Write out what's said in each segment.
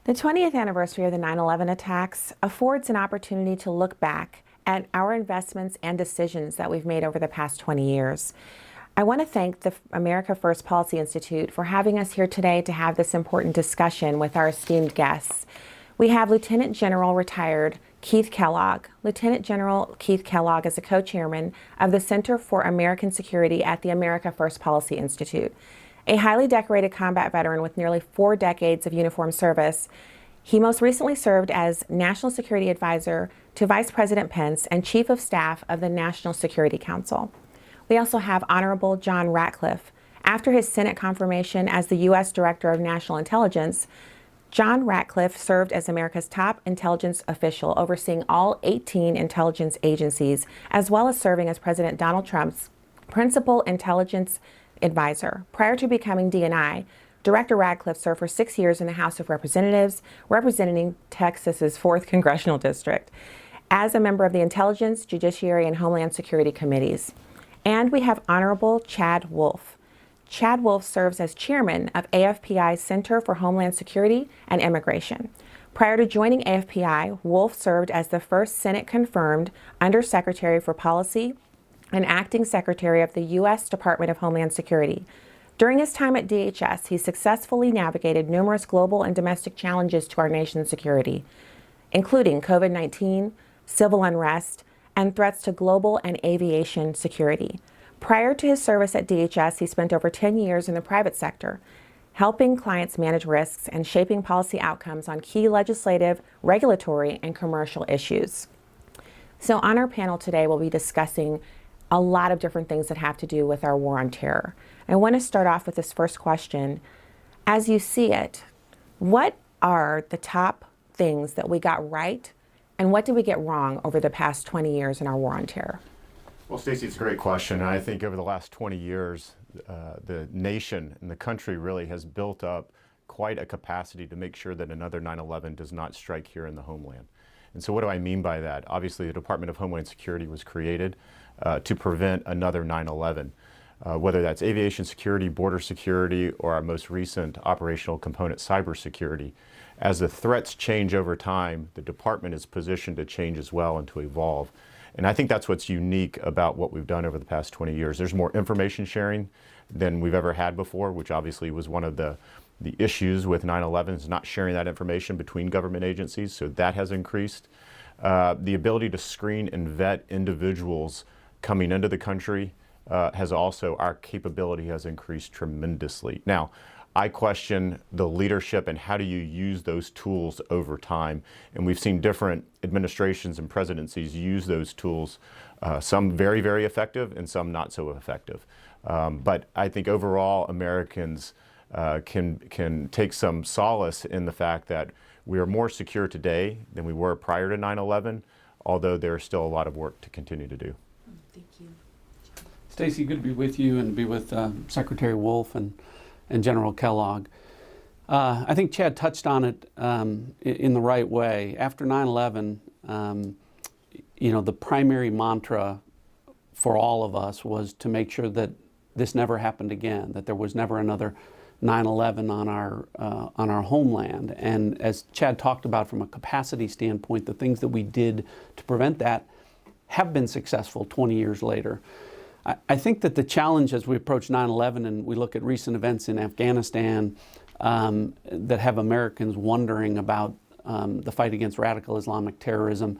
The 20th anniversary of the 9/11 attacks affords an opportunity to look back at our investments and decisions that we've made over the past 20 years. I want to thank the America First Policy Institute for having us here today to have this important discussion with our esteemed guests. We have Lieutenant General retired Keith Kellogg. Lieutenant General Keith Kellogg is a co-chairman of the Center for American Security at the America First Policy Institute. A highly decorated combat veteran with nearly 4 decades of uniformed service, he most recently served as National Security Advisor to Vice President Pence and Chief of Staff of the National Security Council. We also have Honorable John Ratcliffe. After his Senate confirmation as the U.S. Director of National Intelligence, John Ratcliffe served as America's top intelligence official, overseeing all 18 intelligence agencies, as well as serving as President Donald Trump's principal intelligence advisor. Prior to becoming DNI, Director Ratcliffe served for 6 years in the House of Representatives, representing Texas's 4th Congressional District, as a member of the Intelligence, Judiciary, and Homeland Security Committees. And we have Honorable Chad Wolf. Chad Wolf serves as chairman of AFPI's Center for Homeland Security and Immigration. Prior to joining AFPI, Wolf served as the first Senate-confirmed Undersecretary for Policy and Acting Secretary of the U.S. Department of Homeland Security. During his time at DHS, he successfully navigated numerous global and domestic challenges to our nation's security, including COVID-19, civil unrest, and threats to global and aviation security. Prior to his service at DHS, he spent over 10 years in the private sector, helping clients manage risks and shaping policy outcomes on key legislative, regulatory, and commercial issues. So on our panel today, we'll be discussing a lot of different things that have to do with our war on terror. I want to start off with this first question. As you see it, what are the top things that we got right, and what did we get wrong over the past 20 years in our war on terror? Well, Stacey, it's a great question. And I think over the last 20 years, the nation and the country really has built up quite a capacity to make sure that another 9/11 does not strike here in the homeland. And so what do I mean by that? Obviously, the Department of Homeland Security was created to prevent another 9/11, whether that's aviation security, border security, or our most recent operational component, cybersecurity. As the threats change over time, the department is positioned to change as well and to evolve. And I think that's what's unique about what we've done over the past 20 years. There's more information sharing than we've ever had before, which obviously was one of the issues with 9/11 is not sharing that information between government agencies, so that has increased. The ability to screen and vet individuals coming into the country has also, our capability has increased tremendously. Now, I question the leadership and how do you use those tools over time. And we've seen different administrations and presidencies use those tools, some very, very effective and some not so effective. But I think overall Americans can take some solace in the fact that we are more secure today than we were prior to 9/11, although there's still a lot of work to continue to do. Thank you. Stacey, good to be with you and be with Secretary Wolf and General Kellogg. I think Chad touched on it in the right way. After 9/11, the primary mantra for all of us was to make sure that this never happened again, that there was never another 9/11 on our homeland. And as Chad talked about from a capacity standpoint, the things that we did to prevent that have been successful 20 years later. I think that the challenge as we approach 9/11 and we look at recent events in Afghanistan that have Americans wondering about the fight against radical Islamic terrorism,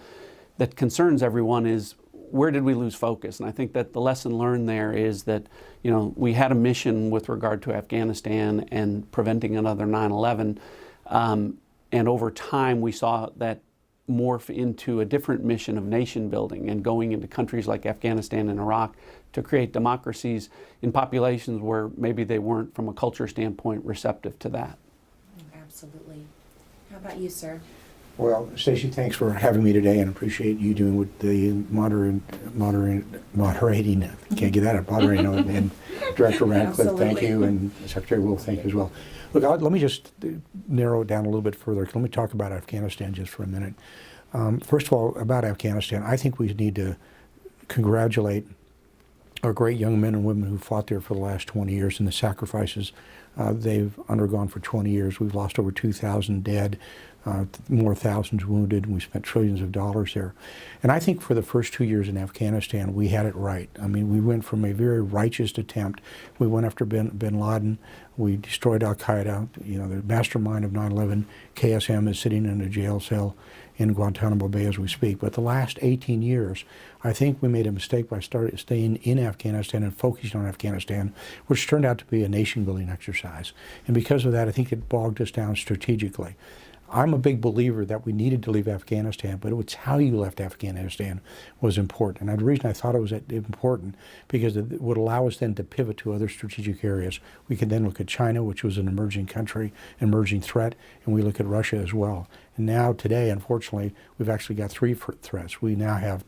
that concerns everyone is, where did we lose focus? And I think that the lesson learned there is that, we had a mission with regard to Afghanistan and preventing another 9/11. And over time, we saw that morph into a different mission of nation building and going into countries like Afghanistan and Iraq to create democracies in populations where maybe they weren't, from a culture standpoint, receptive to that. Absolutely. How about you, sir? Well, Stacey, thanks for having me today, and appreciate you doing with the moderating. Can't get that out, moderating, and Director Ratcliffe, thank you, and Secretary Wolf, thank you as well. Look, let me just narrow it down a little bit further. Let me talk about Afghanistan just for a minute. First of all, about Afghanistan, I think we need to congratulate our great young men and women who fought there for the last 20 years and the sacrifices they've undergone for 20 years. We've lost over 2,000 dead, more thousands wounded, and we spent trillions of dollars there. And I think for the first 2 years in Afghanistan, we had it right. I mean, we went from a very righteous attempt. We went after bin Laden. We destroyed al-Qaeda. You know, the mastermind of 9/11, KSM, is sitting in a jail cell in Guantanamo Bay as we speak. But the last 18 years, I think we made a mistake by staying in Afghanistan and focusing on Afghanistan, which turned out to be a nation-building exercise. And because of that, I think it bogged us down strategically. I'm a big believer that we needed to leave Afghanistan, but it's how you left Afghanistan was important. And the reason I thought it was important, because it would allow us then to pivot to other strategic areas. We could then look at China, which was an emerging country, emerging threat, and we look at Russia as well. And now today, unfortunately, we've actually got three threats. We now have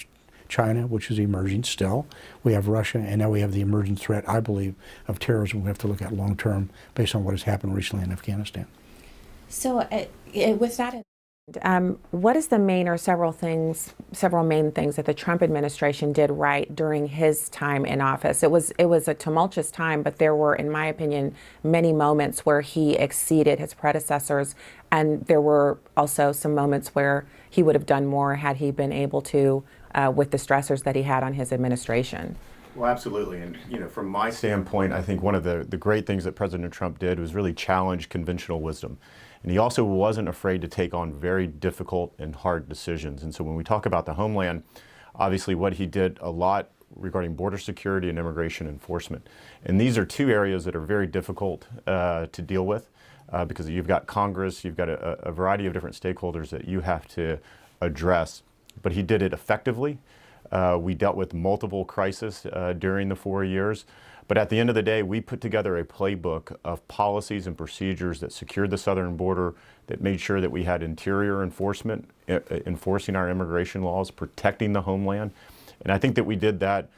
China, which is emerging still. We have Russia, and now we have the emerging threat, I believe, of terrorism we have to look at long term based on what has happened recently in Afghanistan. So with that, what is the main or several main things that the Trump administration did right during his time in office? It was a tumultuous time, but there were, in my opinion, many moments where he exceeded his predecessors, and there were also some moments where he would have done more had he been able to, with the stressors that he had on his administration. Well, absolutely. And, you know, from my standpoint, I think one of the great things that President Trump did was really challenge conventional wisdom. And he also wasn't afraid to take on very difficult and hard decisions. And so when we talk about the Homeland, obviously what he did a lot regarding border security and immigration enforcement. And these are two areas that are very difficult to deal with because you've got Congress, you've got a variety of different stakeholders that you have to address. But he did it effectively. We dealt with multiple crises during the 4 years. But at the end of the day, we put together a playbook of policies and procedures that secured the southern border, that made sure that we had interior enforcement, enforcing our immigration laws, protecting the homeland. And I think that we did that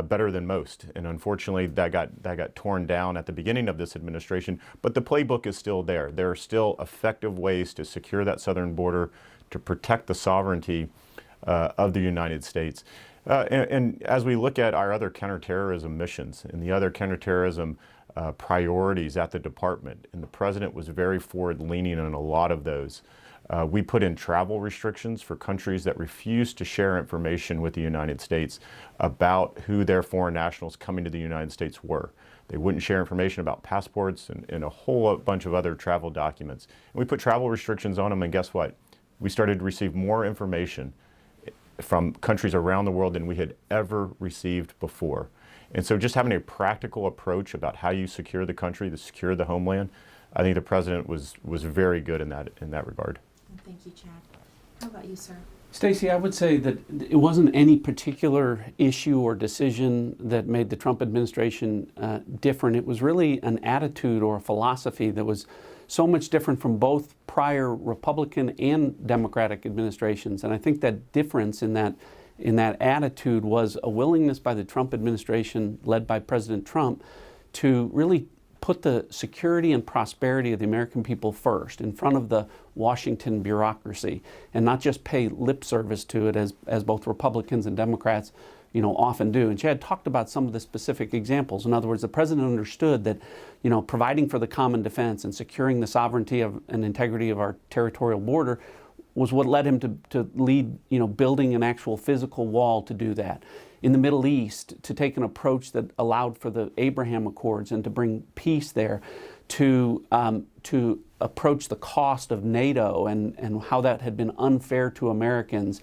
better than most. And unfortunately, that got torn down at the beginning of this administration. But the playbook is still there. There are still effective ways to secure that southern border, to protect the sovereignty of the United States. And as we look at our other counterterrorism missions and the other counterterrorism priorities at the department, and the president was very forward-leaning on a lot of those. We put in travel restrictions for countries that refuse to share information with the United States about who their foreign nationals coming to the United States were. They wouldn't share information about passports and a whole bunch of other travel documents. And we put travel restrictions on them, and guess what? We started to receive more information from countries around the world than we had ever received before. And so just having a practical approach about how you secure the country, to secure the homeland, I think the president was very good in that regard. Thank you, Chad. How about you, sir? Stacey, I would say that it wasn't any particular issue or decision that made the Trump administration different. It was really an attitude or a philosophy that was so much different from both prior Republican and Democratic administrations. And I think that difference in that attitude was a willingness by the Trump administration, led by President Trump, to really put the security and prosperity of the American people first, in front of the Washington bureaucracy, and not just pay lip service to it as both Republicans and Democrats often do. And Chad talked about some of the specific examples. In other words, the president understood that, providing for the common defense and securing the sovereignty and integrity of our territorial border was what led him to lead, building an actual physical wall to do that. In the Middle East, to take an approach that allowed for the Abraham Accords and to bring peace there, to approach the cost of NATO and how that had been unfair to Americans.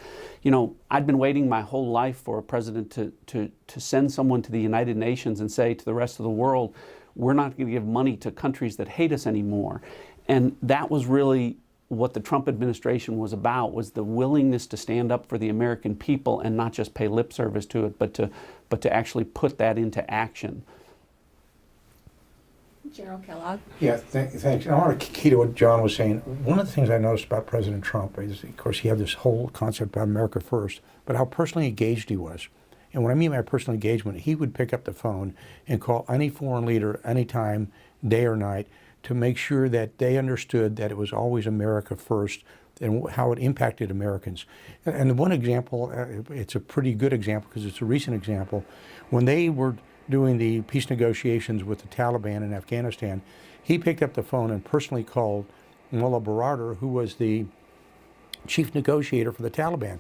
I'd been waiting my whole life for a president to send someone to the United Nations and say to the rest of the world, we're not going to give money to countries that hate us anymore. And that was really what the Trump administration was about, was the willingness to stand up for the American people and not just pay lip service to it, but to actually put that into action. Gerald Kellogg. Yeah, thanks. I want to key to what John was saying. One of the things I noticed about President Trump is, of course, he had this whole concept about America first, but how personally engaged he was. And what I mean by personal engagement, he would pick up the phone and call any foreign leader anytime, day or night, to make sure that they understood that it was always America first and how it impacted Americans. And the one example, it's a pretty good example because it's a recent example, when they were doing the peace negotiations with the Taliban in Afghanistan, He picked up the phone and personally called Mullah Baradar, who was the chief negotiator for the Taliban.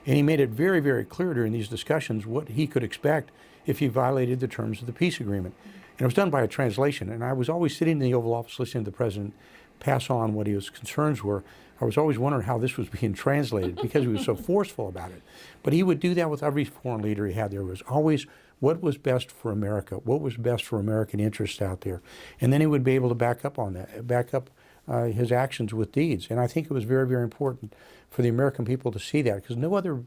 And he made it very, very clear during these discussions what he could expect if he violated the terms of the peace agreement. And it was done by a translation. And I was always sitting in the Oval Office listening to the president pass on what his concerns were. I was always wondering how this was being translated because he was so forceful about it. But he would do that with every foreign leader he had. There was always what was best for America, what was best for American interests out there. And then he would be able to back up on that, back up his actions with deeds. And I think it was very, very important for the American people to see that, because no other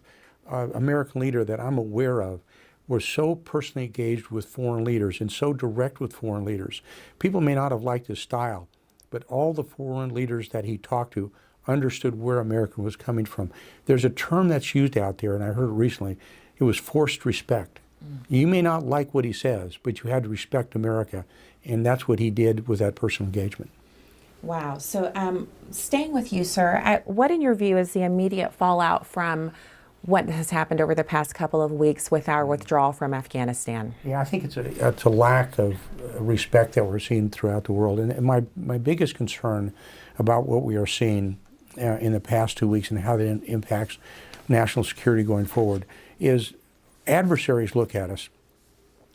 American leader that I'm aware of was so personally engaged with foreign leaders and so direct with foreign leaders. People may not have liked his style, but all the foreign leaders that he talked to understood where America was coming from. There's a term that's used out there, and I heard it recently. It was forced respect. You may not like what he says, but you had to respect America, and that's what he did with that personal engagement. Wow. So staying with you, sir, what in your view is the immediate fallout from what has happened over the past couple of weeks with our withdrawal from Afghanistan? Yeah, I think it's a lack of respect that we're seeing throughout the world. And my biggest concern about what we are seeing in the past 2 weeks and how that impacts national security going forward is adversaries look at us.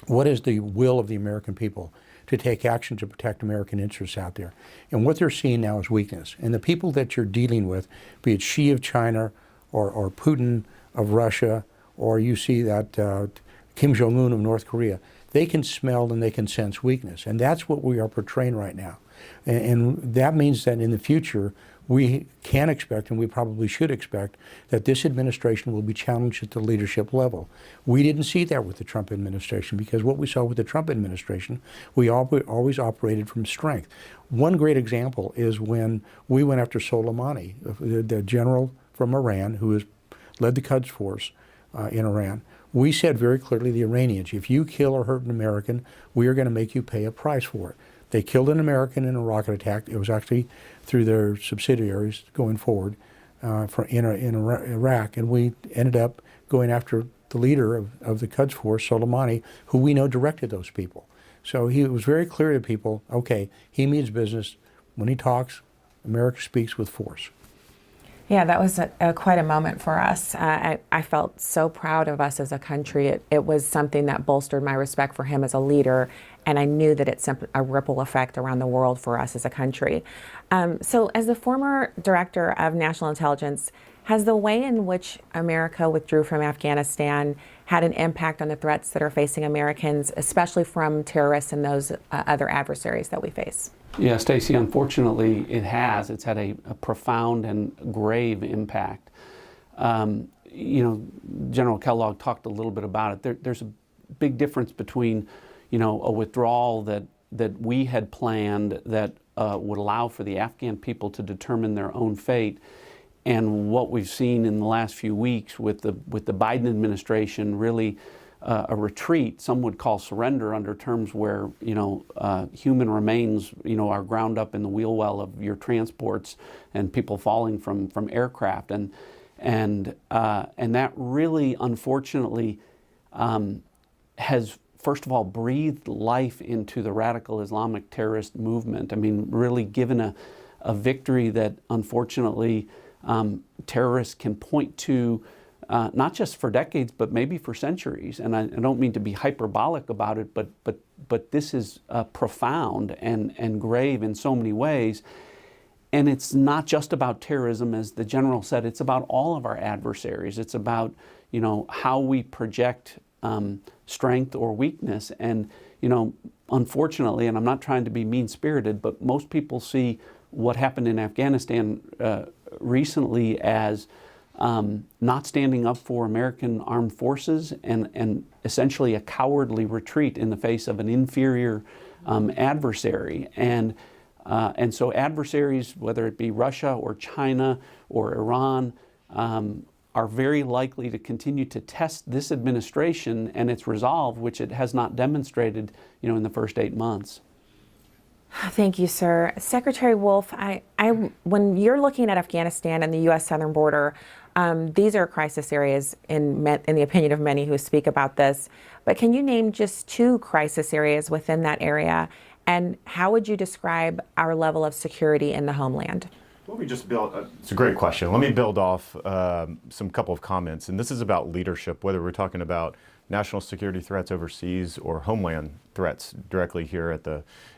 What is the will of the American people to take action to protect American interests out there? And what they're seeing now is weakness. And the people that you're dealing with, be it Xi of China or Putin of Russia, or you see that Kim Jong-un of North Korea, they can smell and they can sense weakness. And that's what we are portraying right now. And that means that in the future, we can expect, and we probably should expect, that this administration will be challenged at the leadership level. We didn't see that with the Trump administration, because what we saw with the Trump administration, we always operated from strength. One great example is when we went after Soleimani, the general from Iran, who has led the Quds Force in Iran. We said very clearly to the Iranians, if you kill or hurt an American, we are going to make you pay a price for it. They killed an American in a rocket attack. It was actually through their subsidiaries going forward in Iraq. And we ended up going after the leader of the Quds Force, Soleimani, who we know directed those people. So it was very clear to people, okay, he means business. When he talks, America speaks with force. Yeah, that was quite a moment for us. I felt so proud of us as a country. It was something that bolstered my respect for him as a leader, and I knew that it sent a ripple effect around the world for us as a country. So as the former director of national intelligence, has the way in which America withdrew from Afghanistan had an impact on the threats that are facing Americans, especially from terrorists and those other adversaries that we face? Yeah, Stacey, unfortunately it has. It's had a profound and grave impact. General Kellogg talked a little bit about it. There's a big difference between, a withdrawal that we had planned that would allow for the Afghan people to determine their own fate, and what we've seen in the last few weeks with the Biden administration really a retreat, some would call surrender, under terms where human remains are ground up in the wheel well of your transports and people falling from aircraft, and that really unfortunately has first of all breathed life into the radical Islamic terrorist movement. I mean, really given a victory that unfortunately terrorists can point to. Not just for decades, but maybe for centuries. And I don't mean to be hyperbolic about it, but this is profound and grave in so many ways. And it's not just about terrorism, as the general said. It's about all of our adversaries. It's about how we project strength or weakness. And unfortunately, and I'm not trying to be mean-spirited, but most people see what happened in Afghanistan recently as not standing up for American armed forces and essentially a cowardly retreat in the face of an inferior adversary. And so adversaries, whether it be Russia or China or Iran, are very likely to continue to test this administration and its resolve, which it has not demonstrated, in the first 8 months. Thank you, sir. Secretary Wolf, when you're looking at Afghanistan and the U.S. southern border, these are crisis areas in the opinion of many who speak about this. But can you name just 2 crisis areas within that area? And how would you describe our level of security in the homeland? Let me just build, it's a great question. Let me build off some couple of comments. And this is about leadership, whether we're talking about national security threats overseas or homeland threats directly here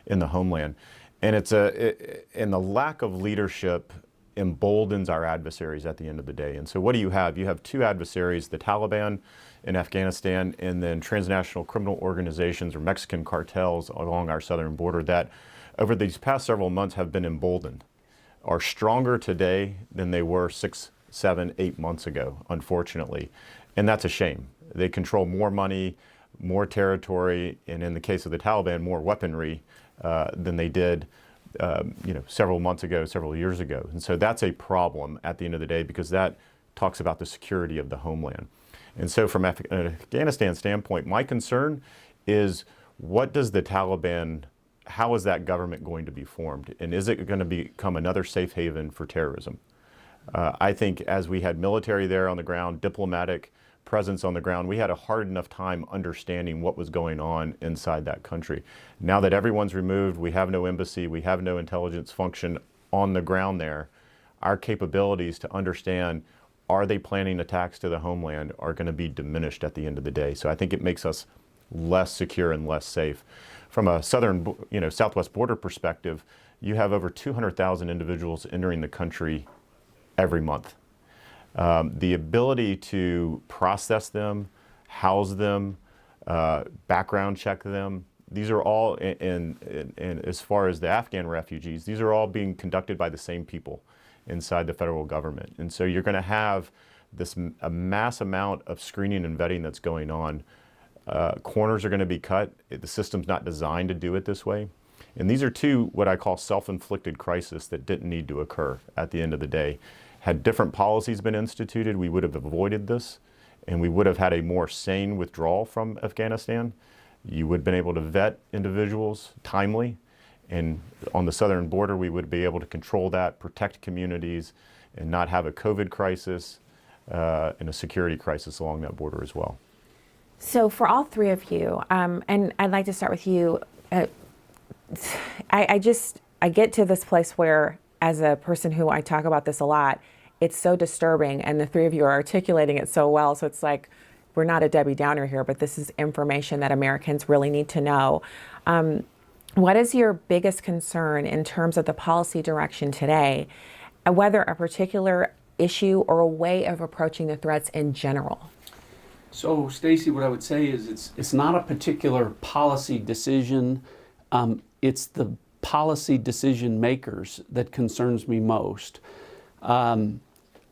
in the homeland. And and the lack of leadership emboldens our adversaries at the end of the day. And so what do you have? You have two adversaries, the Taliban in Afghanistan, and then transnational criminal organizations or Mexican cartels along our southern border that over these past several months have been emboldened, are stronger today than they were 6, 7, 8 months ago, unfortunately. And that's a shame. They control more money, more territory, and in the case of the Taliban, more weaponry than they did several months ago, several years ago. And so that's a problem at the end of the day, because that talks about the security of the homeland. And so from an Afghanistan standpoint, my concern is, what does the Taliban, how is that government going to be formed? And is it going to become another safe haven for terrorism? I think as we had military there on the ground, diplomatic presence on the ground, we had a hard enough time understanding what was going on inside that country. Now that everyone's removed, we have no embassy, we have no intelligence function on the ground there, our capabilities to understand, are they planning attacks to the homeland, are going to be diminished at the end of the day. So I think it makes us less secure and less safe. From a southern, southwest border perspective, you have over 200,000 individuals entering the country every month. The ability to process them, house them, background check them, these are all, and as far as the Afghan refugees, these are all being conducted by the same people inside the federal government. And so you're going to have a mass amount of screening and vetting that's going on. Corners are going to be cut. The system's not designed to do it this way. And these are two what I call self-inflicted crises that didn't need to occur at the end of the day. Had different policies been instituted, we would have avoided this, and we would have had a more sane withdrawal from Afghanistan. You would have been able to vet individuals timely, and on the southern border, we would be able to control that, protect communities, and not have a COVID crisis and a security crisis along that border as well. So for all three of you, and I'd like to start with you, I get to this place where, as a person who I talk about this a lot, it's so disturbing, and the three of you are articulating it so well. So it's like, we're not a Debbie Downer here, but this is information that Americans really need to know. What is your biggest concern in terms of the policy direction today, whether a particular issue or a way of approaching the threats in general? So, Stacy, what I would say is it's not a particular policy decision. It's the policy decision makers that concerns me most.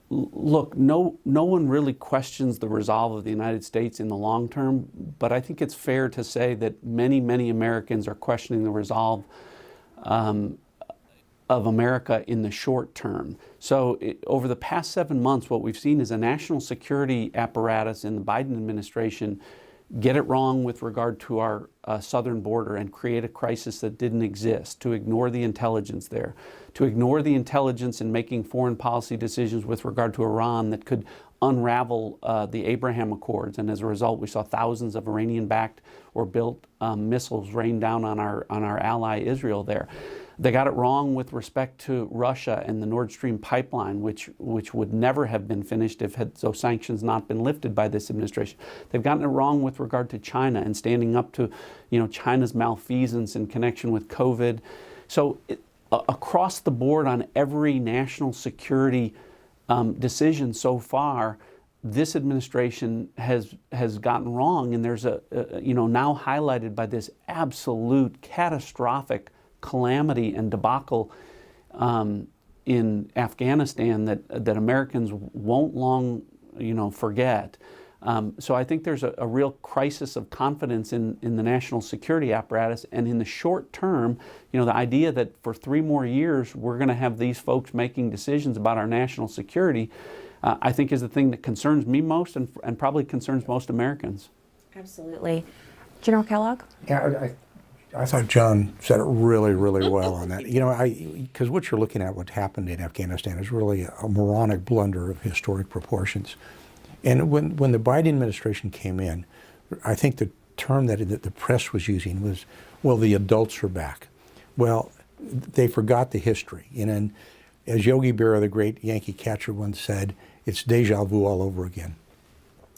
Look, no one really questions the resolve of the United States in the long term, but I think it's fair to say that many, many Americans are questioning the resolve of America in the short term. So over the past 7 months, what we've seen is a national security apparatus in the Biden administration get it wrong with regard to our southern border and create a crisis that didn't exist, to ignore the intelligence there, to ignore the intelligence in making foreign policy decisions with regard to Iran that could unravel the Abraham Accords. And as a result, we saw thousands of Iranian-backed or built missiles rain down on our ally Israel there. They got it wrong with respect to Russia and the Nord Stream pipeline, which would never have been finished if those sanctions not been lifted by this administration. They've gotten it wrong with regard to China and standing up to, China's malfeasance in connection with COVID. So across the board on every national security decision so far, this administration has gotten wrong, and there's now highlighted by this absolute catastrophic calamity and debacle in Afghanistan that Americans won't long, forget. So I think there's a real crisis of confidence in the national security apparatus, and in the short term, the idea that for 3 more years we're going to have these folks making decisions about our national security, I think is the thing that concerns me most and probably concerns most Americans. Absolutely. General Kellogg? Yeah, I thought John said it really, really well on that. Because what you're looking at, what happened in Afghanistan, is really a moronic blunder of historic proportions. And when the Biden administration came in, I think the term that the press was using was, well, the adults are back. Well, they forgot the history. And as Yogi Berra, the great Yankee catcher, once said, it's deja vu all over again.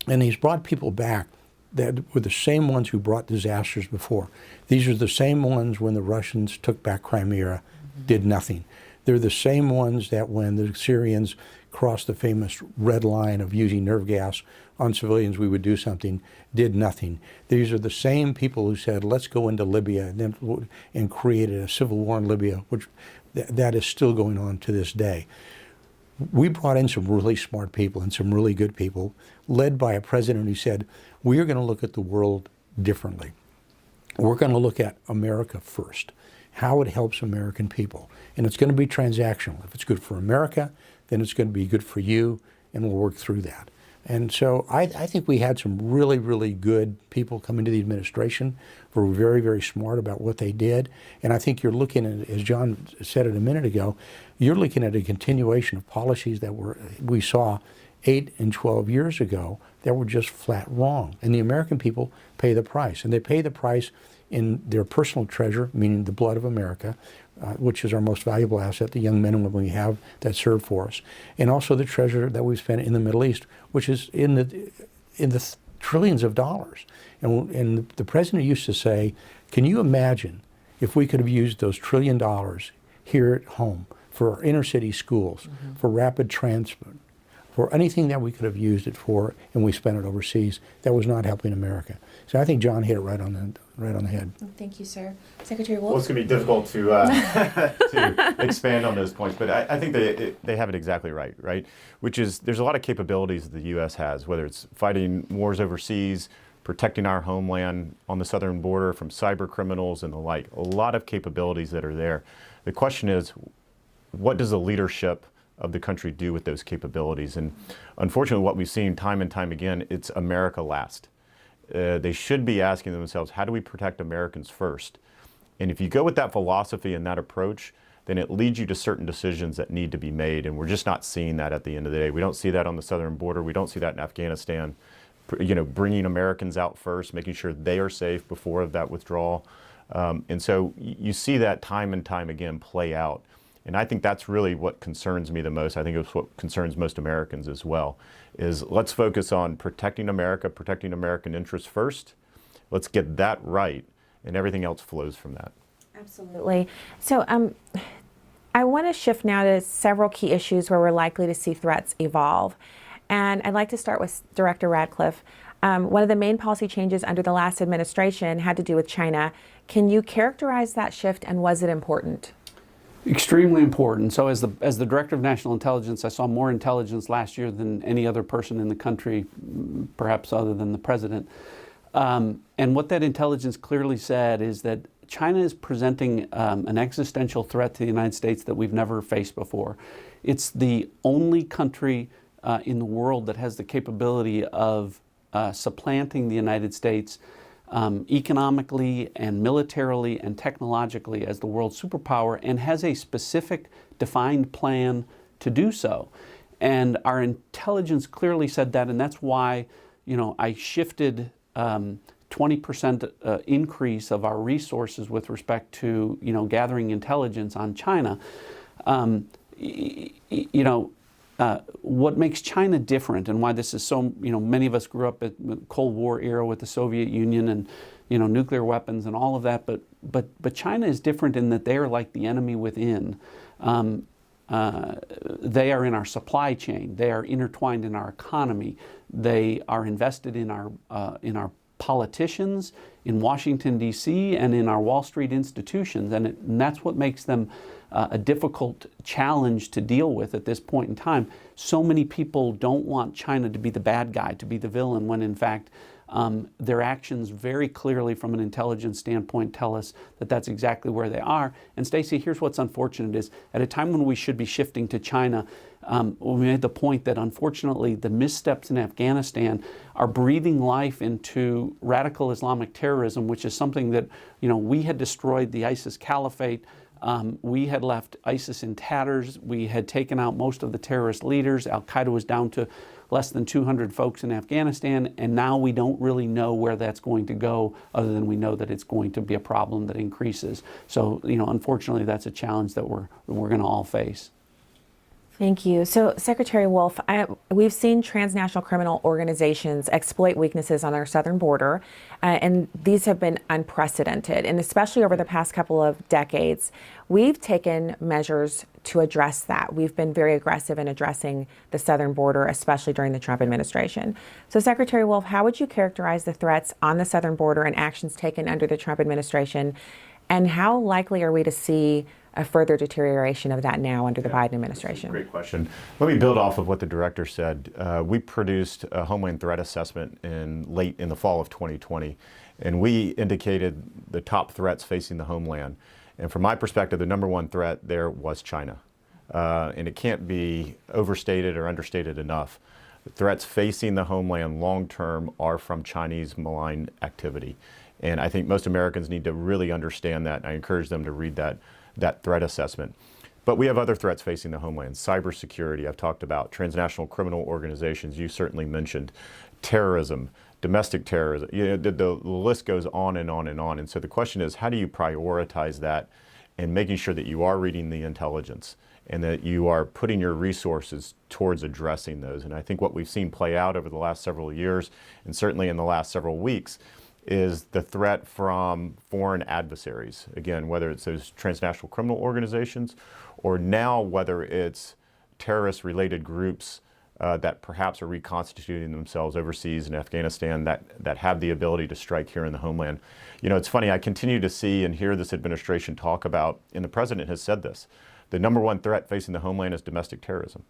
And he's brought people back that were the same ones who brought disasters before. These are the same ones when the Russians took back Crimea, did nothing. They're the same ones that when the Syrians crossed the famous red line of using nerve gas on civilians, we would do something, did nothing. These are the same people who said, let's go into Libya and created a civil war in Libya, which that is still going on to this day. We brought in some really smart people and some really good people, led by a president who said, we are going to look at the world differently. We're going to look at America first, how it helps American people. And it's going to be transactional. If it's good for America, then it's going to be good for you, and we'll work through that. And so I think we had some really, really good people come into the administration who were very, very smart about what they did. And I think you're looking at, as John said it a minute ago, you're looking at a continuation of policies that we saw 8 and 12 years ago that were just flat wrong. And the American people pay the price. And they pay the price in their personal treasure, meaning the blood of America, which is our most valuable asset, the young men and women we have that serve for us, and also the treasure that we've spent in the Middle East, which is in the trillions of dollars. And the president used to say, can you imagine if we could have used those $1 trillion here at home for our inner city schools, for rapid transport, for anything that we could have used it for, and we spent it overseas that was not helping America. So I think John hit it right on the head. Thank you, sir. Secretary Wolf? Well, it's going to be difficult to to expand on those points, but I think they have it exactly right? Which is there's a lot of capabilities that the U.S. has, whether it's fighting wars overseas, protecting our homeland on the southern border from cyber criminals and the like. A lot of capabilities that are there. The question is, what does the leadership of the country do with those capabilities? And unfortunately, what we've seen time and time again, it's America last. They should be asking themselves, how do we protect Americans first? And if you go with that philosophy and that approach, then it leads you to certain decisions that need to be made. And we're just not seeing that at the end of the day. We don't see that on the southern border. We don't see that in Afghanistan. Bringing Americans out first, making sure they are safe before that withdrawal. And so you see that time and time again play out. And I think that's really what concerns me the most. I think it's what concerns most Americans as well, is let's focus on protecting America, protecting American interests first. Let's get that right, and everything else flows from that. Absolutely. So I want to shift now to several key issues where we're likely to see threats evolve. And I'd like to start with Director Ratcliffe. One of the main policy changes under the last administration had to do with China. Can you characterize that shift, and was it important? Extremely important. So as the Director of National Intelligence, I saw more intelligence last year than any other person in the country, perhaps other than the President. And what that intelligence clearly said is that China is presenting an existential threat to the United States that we've never faced before. It's the only country in the world that has the capability of supplanting the United States economically and militarily and technologically as the world superpower, and has a specific defined plan to do so. And our intelligence clearly said that, and that's why, I shifted 20% increase of our resources with respect to, gathering intelligence on China. What makes China different, and why this is so, many of us grew up at the Cold War era with the Soviet Union and, nuclear weapons and all of that, but China is different in that they are like the enemy within. They are in our supply chain. They are intertwined in our economy. They are invested in our politicians in Washington, D.C., and in our Wall Street institutions, and that's what makes them a difficult challenge to deal with at this point in time. So many people don't want China to be the bad guy, to be the villain, when in fact their actions very clearly from an intelligence standpoint tell us that that's exactly where they are. And Stacey, here's what's unfortunate is at a time when we should be shifting to China, we made the point that unfortunately the missteps in Afghanistan are breathing life into radical Islamic terrorism, which is something that, we had destroyed the ISIS caliphate We had left ISIS in tatters. We had taken out most of the terrorist leaders. Al-Qaeda was down to less than 200 folks in Afghanistan, and now we don't really know where that's going to go, other than we know that it's going to be a problem that increases. So, unfortunately, that's a challenge that we're going to all face. Thank you. So, Secretary Wolf, we've seen transnational criminal organizations exploit weaknesses on our southern border, and these have been unprecedented. And especially over the past couple of decades, we've taken measures to address that. We've been very aggressive in addressing the southern border, especially during the Trump administration. So, Secretary Wolf, how would you characterize the threats on the southern border and actions taken under the Trump administration? And how likely are we to see a further deterioration of that now under the Biden administration? Great question. Let me build off of what the director said. We produced a Homeland threat assessment late in the fall of 2020, and we indicated the top threats facing the Homeland. And from my perspective, the number one threat there was China. And it can't be overstated or understated enough. The threats facing the Homeland long-term are from Chinese malign activity. And I think most Americans need to really understand that. I encourage them to read that threat assessment. But we have other threats facing the Homeland. Cybersecurity, I've talked about. Transnational criminal organizations, you certainly mentioned. Terrorism, domestic terrorism. The list goes on and on and on. And so the question is, how do you prioritize that and making sure that you are reading the intelligence and that you are putting your resources towards addressing those? And I think what we've seen play out over the last several years, and certainly in the last several weeks, is the threat from foreign adversaries. Again, whether it's those transnational criminal organizations or now whether it's terrorist-related groups that perhaps are reconstituting themselves overseas in Afghanistan that have the ability to strike here in the Homeland. It's funny, I continue to see and hear this administration talk about, and the president has said this, the number one threat facing the Homeland is domestic terrorism.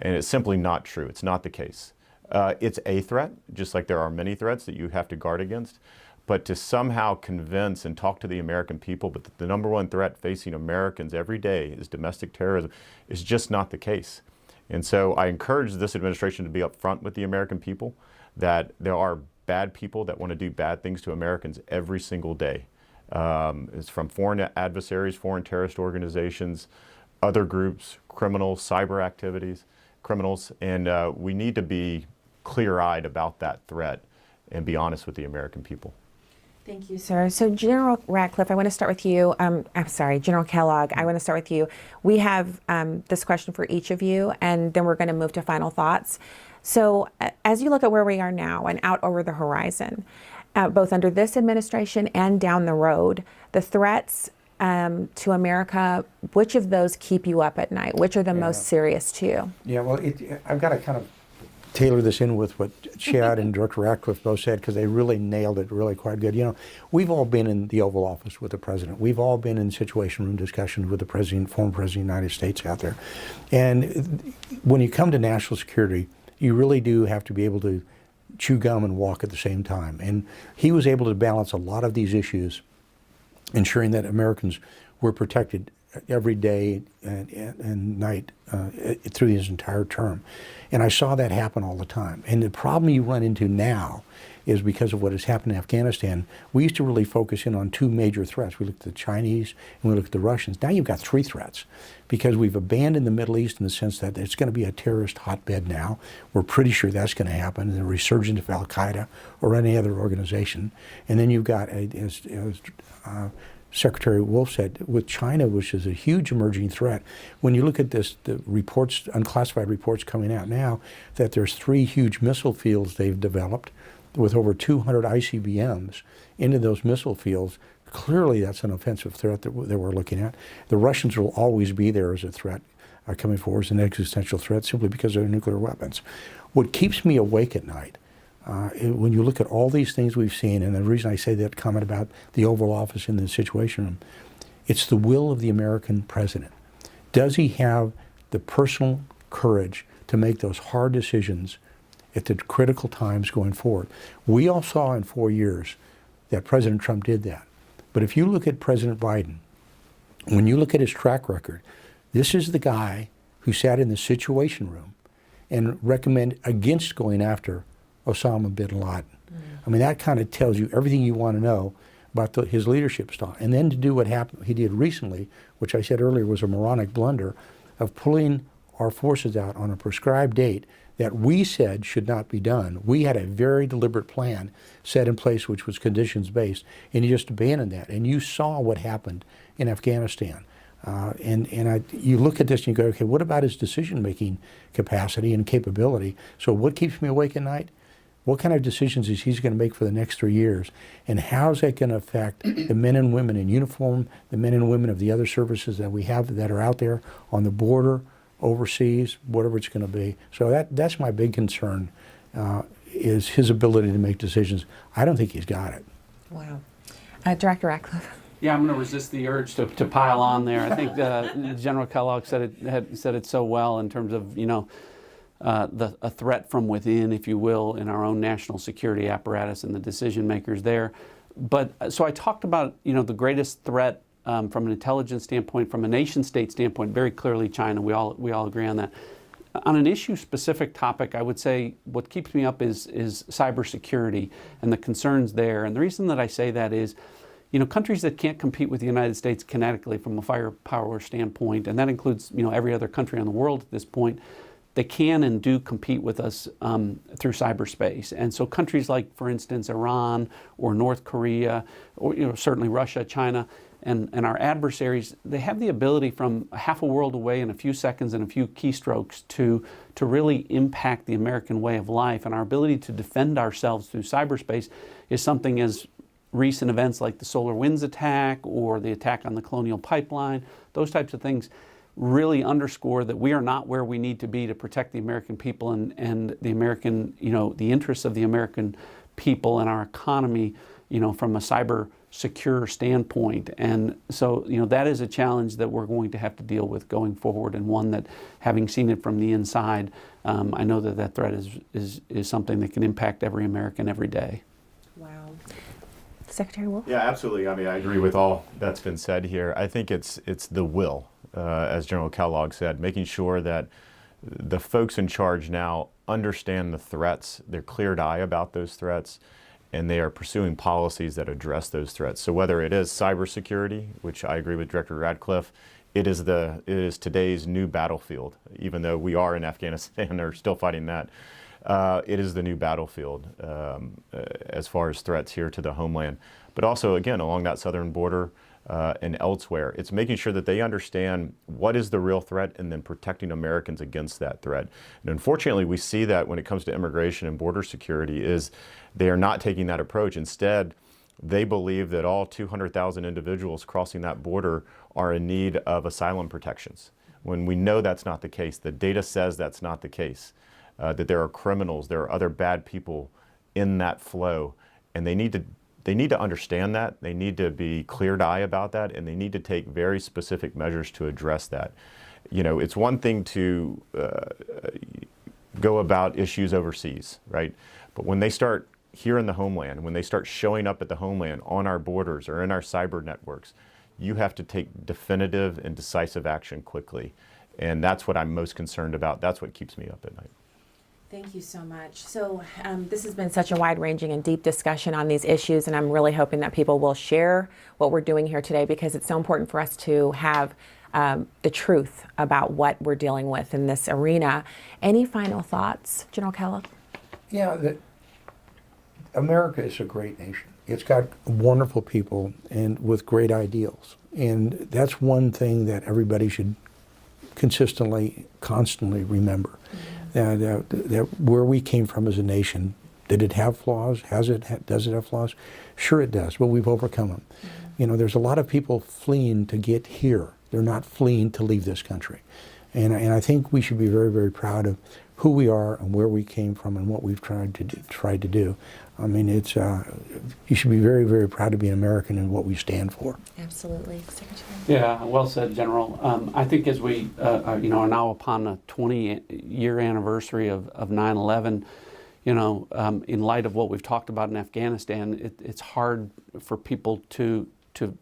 And it's simply not true. It's not the case. It's a threat, just like there are many threats that you have to guard against. But to somehow convince and talk to the American people that the number one threat facing Americans every day is domestic terrorism is just not the case. And so I encourage this administration to be upfront with the American people that there are bad people that want to do bad things to Americans every single day. It's from foreign adversaries, foreign terrorist organizations, other groups, criminals, cyber activities, criminals, and we need to be clear-eyed about that threat and be honest with the American people. Thank you, sir. So General Ratcliffe, I want to start with you. General Kellogg, I want to start with you. We have this question for each of you, and then we're going to move to final thoughts. So as you look at where we are now and out over the horizon, both under this administration and down the road, the threats to America, which of those keep you up at night? Which are the most serious to you? Yeah, well, I've got to kind of tailor this in with what Chad and Director Ratcliffe both said, because they really nailed it really quite good. We've all been in the Oval Office with the President. We've all been in Situation Room discussions with the President, former President of the United States out there. And when you come to national security, you really do have to be able to chew gum and walk at the same time. And he was able to balance a lot of these issues, ensuring that Americans were protected every day and night through his entire term. And I saw that happen all the time. And the problem you run into now is because of what has happened in Afghanistan. We used to really focus in on two major threats. We looked at the Chinese and we looked at the Russians. Now you've got three threats, because we've abandoned the Middle East in the sense that it's going to be a terrorist hotbed now. We're pretty sure that's going to happen, the resurgence of Al-Qaeda or any other organization. And then you've got, as Secretary Wolf said, with China, which is a huge emerging threat. When you look at this, the reports, unclassified reports coming out now, that there's 3 huge missile fields they've developed with over 200 ICBMs into those missile fields. Clearly that's an offensive threat that we're looking at. The Russians will always be there as a threat, coming forward as an existential threat simply because of their nuclear weapons. What keeps me awake at night, when you look at all these things we've seen, and the reason I say that comment about the Oval Office in the Situation Room, it's the will of the American president. Does he have the personal courage to make those hard decisions at the critical times going forward? We all saw in 4 years that President Trump did that. But if you look at President Biden, when you look at his track record, this is the guy who sat in the Situation Room and recommended against going after Osama bin Laden. I mean, that kind of tells you everything you want to know about his leadership style. And then to do what he did recently, which I said earlier was a moronic blunder, of pulling our forces out on a prescribed date that we said should not be done. We had a very deliberate plan set in place which was conditions-based, and he just abandoned that. And you saw what happened in Afghanistan. You look at this and you go, okay, what about his decision-making capacity and capability? So what keeps me awake at night? What kind of decisions is he going to make for the next 3 years? And how is that going to affect the men and women in uniform, the men and women of the other services that we have that are out there on the border, overseas, whatever it's going to be? So that's my big concern, is his ability to make decisions. I don't think he's got it. Wow. Director Ratcliffe. Yeah, I'm going to resist the urge to pile on there. I think General Kellogg said it so well in terms of, a threat from within, if you will, in our own national security apparatus and the decision makers there. But so I talked about, the greatest threat from an intelligence standpoint, from a nation state standpoint, very clearly China. We all agree on that. On an issue-specific topic, I would say what keeps me up is cybersecurity and the concerns there. And the reason that I say that is, countries that can't compete with the United States kinetically from a firepower standpoint, and that includes, every other country in the world at this point, they can and do compete with us through cyberspace. And so countries like, for instance, Iran or North Korea, or certainly Russia, China, and our adversaries, they have the ability from half a world away in a few seconds and a few keystrokes to really impact the American way of life. And our ability to defend ourselves through cyberspace is something as recent events like the SolarWinds attack or the attack on the Colonial Pipeline, those types of things really underscore that we are not where we need to be to protect the American people and the American, the interests of the American people and our economy, from a cyber secure standpoint. And so, that is a challenge that we're going to have to deal with going forward, and one that, having seen it from the inside, I know that threat is something that can impact every American every day. Wow. Secretary Wolf? Yeah, absolutely. I mean, I agree with all that's been said here. I think it's the will, as General Kellogg said, making sure that the folks in charge now understand the threats, they're clear-eyed about those threats, and they are pursuing policies that address those threats. So whether it is cybersecurity, which I agree with Director Ratcliffe, it is today's new battlefield. Even though we are in Afghanistan or still fighting that, it is the new battlefield as far as threats here to the homeland. But also, again, along that southern border and elsewhere, it's making sure that they understand what is the real threat and then protecting Americans against that threat. And unfortunately, we see that when it comes to immigration and border security is they are not taking that approach. Instead, they believe that all 200,000 individuals crossing that border are in need of asylum protections, when we know that's not the case. The data says that's not the case. That there are criminals, there are other bad people in that flow, and they need to understand that. They need to be clear-eyed about that, and they need to take very specific measures to address that. It's one thing to go about issues overseas, right? But when they start here in the homeland, when they start showing up at the homeland on our borders or in our cyber networks, you have to take definitive and decisive action quickly. And that's what I'm most concerned about. That's what keeps me up at night. Thank you so much. So this has been such a wide-ranging and deep discussion on these issues, and I'm really hoping that people will share what we're doing here today, because it's so important for us to have the truth about what we're dealing with in this arena. Any final thoughts, General Kellogg? Yeah, America is a great nation. It's got wonderful people and with great ideals. And that's one thing that everybody should constantly remember. That where we came from as a nation, did it have flaws? Does it have flaws? Sure it does, but we've overcome them. Mm-hmm. There's a lot of people fleeing to get here. They're not fleeing to leave this country. And I think we should be very, very proud of who we are and where we came from and what we've tried to do. I mean, you should be very, very proud to be an American and what we stand for. Absolutely. Secretary? Yeah, well said, General. I think as we are now upon a 20-year anniversary of 9/11, in light of what we've talked about in Afghanistan, it's hard for people to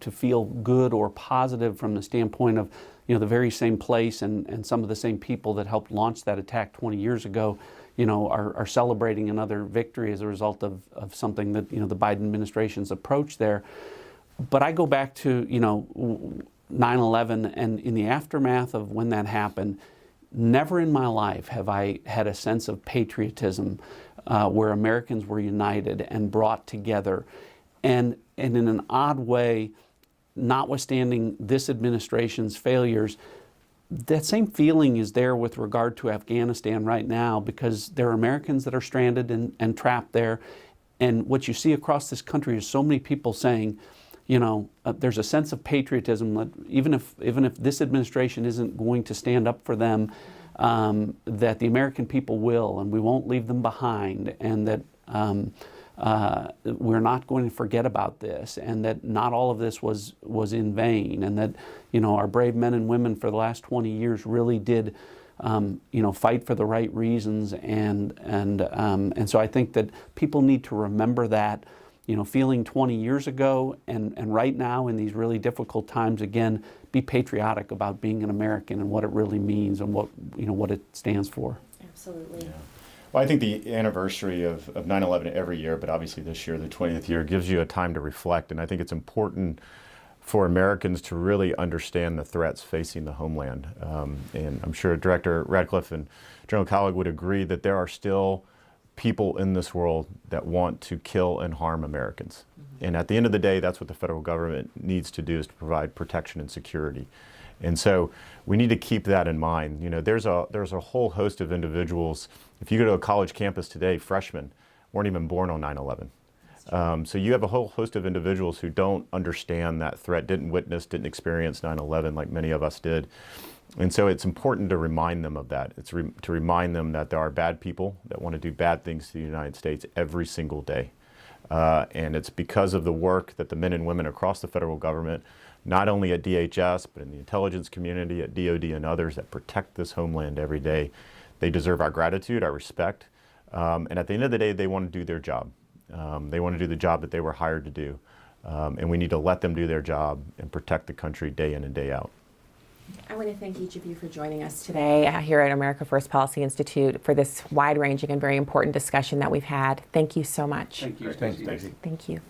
feel good or positive from the standpoint of the very same place and some of the same people that helped launch that attack 20 years ago, are celebrating another victory as a result of something that, the Biden administration's approach there. But I go back to, 9/11, and in the aftermath of when that happened, never in my life have I had a sense of patriotism where Americans were united and brought together. And in an odd way, notwithstanding this administration's failures, that same feeling is there with regard to Afghanistan right now, because there are Americans that are stranded and trapped there. And what you see across this country is so many people saying, there's a sense of patriotism that even if this administration isn't going to stand up for them, that the American people will, and we won't leave them behind, and that we're not going to forget about this, and that not all of this was in vain, and that our brave men and women for the last 20 years really did fight for the right reasons, and so I think that people need to remember that. Feeling 20 years ago and right now in these really difficult times, again, be patriotic about being an American and what it really means and what it stands for. Absolutely. Yeah. Well, I think the anniversary of 9/11 every year, but obviously this year, the 20th year, gives you a time to reflect. And I think it's important for Americans to really understand the threats facing the homeland. And I'm sure Director Ratcliffe and General Kellogg would agree that there are still people in this world that want to kill and harm Americans. And at the end of the day, that's what the federal government needs to do, is to provide protection and security. And so we need to keep that in mind. There's a whole host of individuals. If you go to a college campus today, freshmen weren't even born on 9/11. So you have a whole host of individuals who don't understand that threat, didn't witness, didn't experience 9/11 like many of us did. And so it's important to remind them of that. It's to remind them that there are bad people that want to do bad things to the United States every single day. And it's because of the work that the men and women across the federal government, not only at DHS, but in the intelligence community, at DOD and others, that protect this homeland every day. They deserve our gratitude, our respect. And at the end of the day, they want to do their job. They want to do the job that they were hired to do. And we need to let them do their job and protect the country day in and day out. I want to thank each of you for joining us today here at America First Policy Institute for this wide-ranging and very important discussion that we've had. Thank you so much. Thank you. Thank you. Thank you.